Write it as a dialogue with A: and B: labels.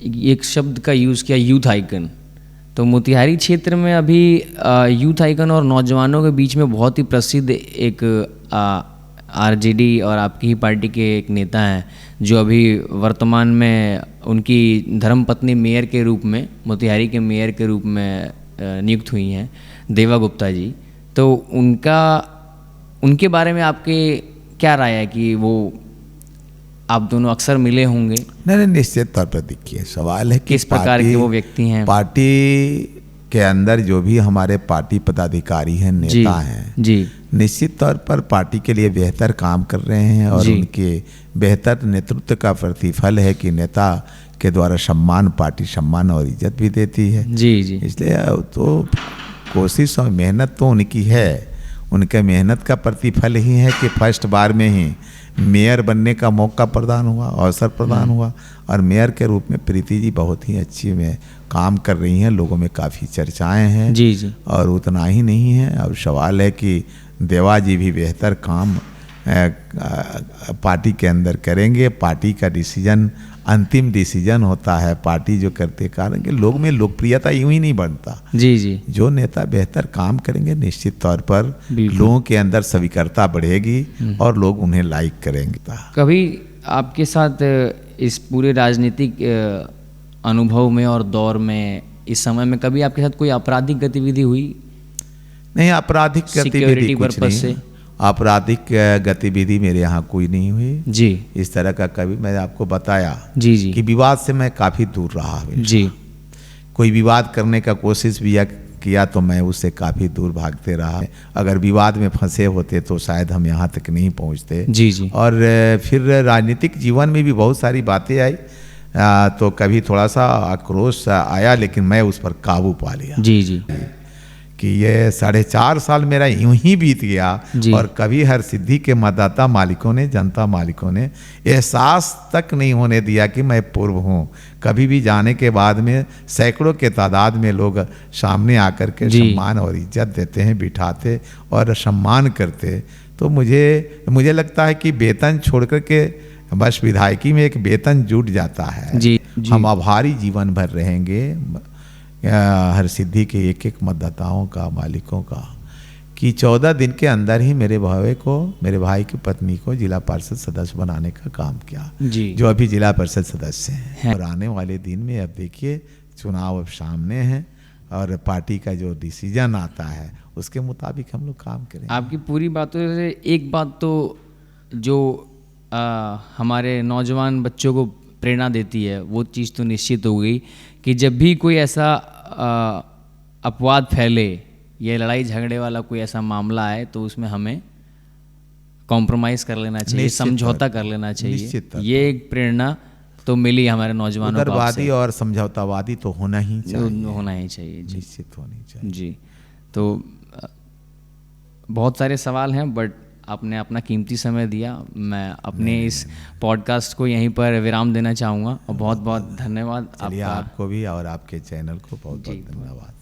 A: एक शब्द का यूज़ किया, यूथ आइकन। तो मोतिहारी क्षेत्र में अभी यूथ आइकन और नौजवानों के बीच में बहुत ही प्रसिद्ध एक आरजेडी और आपकी ही पार्टी के एक नेता हैं जो अभी वर्तमान में उनकी धर्मपत्नी मेयर के रूप में, मोतिहारी के मेयर के रूप में नियुक्त हुई हैं, देवा गुप्ता जी। तो उनके बारे में आपके क्या राय है कि वो, आप दोनों अक्सर मिले होंगे?
B: नहीं, निश्चित तौर पर देखिए, सवाल है कि
A: किस प्रकार के वो व्यक्ति हैं।
B: पार्टी के अंदर जो भी हमारे पार्टी पदाधिकारी हैं, नेता हैं
A: जी,
B: निश्चित तौर पर पार्टी के लिए बेहतर काम कर रहे हैं और उनके बेहतर नेतृत्व का प्रतिफल है कि नेता के द्वारा सम्मान, पार्टी सम्मान और इज्जत भी देती है।
A: जी जी।
B: इसलिए तो कोशिश और मेहनत तो उनकी है, उनके मेहनत का प्रतिफल ही है कि फर्स्ट बार में ही मेयर बनने का मौका प्रदान हुआ, अवसर प्रदान हुआ। और मेयर के रूप में प्रीति जी बहुत ही अच्छी में काम कर रही हैं, लोगों में काफ़ी चर्चाएं हैं।
A: जी जी।
B: और उतना ही नहीं है, अब सवाल है कि देवा जी भी बेहतर काम पार्टी के अंदर करेंगे। पार्टी का डिसीजन अंतिम डिसीजन होता है, पार्टी जो करते कारण कि लोग में लोकप्रियता यूं ही नहीं बढ़ता।
A: जी जी।
B: जो नेता बेहतर काम करेंगे निश्चित तौर पर लोगों के अंदर स्वीकारता बढ़ेगी और लोग उन्हें लाइक करेंगे।
A: कभी आपके साथ इस पूरे राजनीतिक अनुभव में और दौर में, इस समय में कभी आपके साथ कोई आपराधिक गतिविधि हुई?
B: नहीं, आपराधिक गतिविधि कुछ नहीं, आपराधिक गतिविधि मेरे यहाँ कोई नहीं हुई
A: जी।
B: इस तरह का कभी, मैंने आपको बताया
A: जी जी
B: कि विवाद से मैं काफ़ी दूर रहा हूँ
A: जी।
B: कोई विवाद करने का कोशिश भी किया तो मैं उससे काफ़ी दूर भागते रहा। अगर विवाद में फंसे होते तो शायद हम यहाँ तक नहीं पहुँचते।
A: जी जी।
B: और फिर राजनीतिक जीवन में भी बहुत सारी बातें आई, तो कभी थोड़ा सा आक्रोश आया, लेकिन मैं उस पर काबू पा लिया।
A: जी जी।
B: कि ये 4.5 साल मेरा यूं ही बीत गया और कभी हर सिद्धि के मतदाता मालिकों ने, जनता मालिकों ने एहसास तक नहीं होने दिया कि मैं पूर्व हूँ। कभी भी जाने के बाद में सैकड़ों के तादाद में लोग सामने आकर के सम्मान और इज्जत देते हैं, बिठाते और सम्मान करते। तो मुझे लगता है कि वेतन छोड़ कर के बस विधायकी में एक वेतन जुट जाता है।
A: जी।
B: हम आभारी जीवन भर रहेंगे हर सिद्धि के एक मतदाताओं का, मालिकों का, कि 14 दिन के अंदर ही मेरे भाई की पत्नी को जिला परिषद सदस्य बनाने का काम किया
A: जी।
B: जो अभी जिला परिषद सदस्य हैं। और आने वाले दिन में अब देखिए चुनाव अब सामने हैं और पार्टी का जो डिसीजन आता है उसके मुताबिक हम लोग काम करेंगे।
A: आपकी पूरी बातों से एक बात तो जो हमारे नौजवान बच्चों को प्रेरणा देती है वो चीज़ तो निश्चित हो गई कि जब भी कोई ऐसा अपवाद फैले या लड़ाई झगड़े वाला कोई ऐसा मामला आए तो उसमें हमें कॉम्प्रोमाइज़ कर लेना चाहिए, समझौता कर लेना चाहिए। ये एक प्रेरणा तो मिली हमारे नौजवानों को।
B: उदारवादी और समझौतावादी तो होना ही चाहिए,
A: निश्चित
B: होनी चाहिए
A: जी। तो बहुत सारे सवाल हैं बट आपने अपना कीमती समय दिया। मैं अपने इस पॉडकास्ट को यहीं पर विराम देना चाहूँगा और बहुत बहुत धन्यवाद
B: आपको भी और आपके चैनल को बहुत बहुत धन्यवाद।